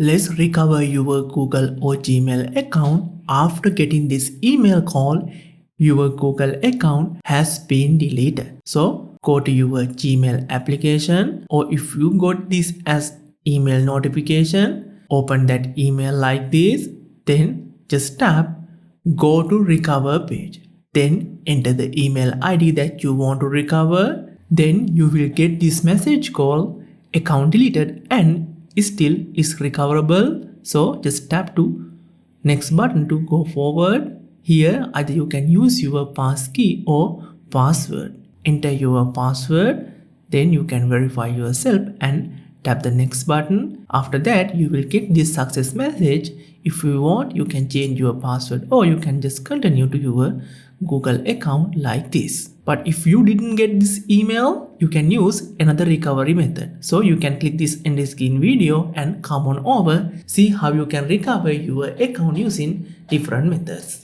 Let's recover your Google or Gmail account after getting this email call. Your Google account has been deleted. So go to your Gmail application, or if you got this as email notification, open that email like this. Then just tap go to recover page. Then enter the email ID that you want to recover. Then you will get this message called account deleted and still is recoverable. So just tap to next button to go forward. Here either you can use your passkey or password. Enter your password, then you can verify yourself and tap the next button. After that you will get this success message. If you want, you can change your password or you can just continue to your Google account like this. But if you didn't get this email, you can use another recovery method. So you can click this end screen video and come on over, see how you can recover your account using different methods.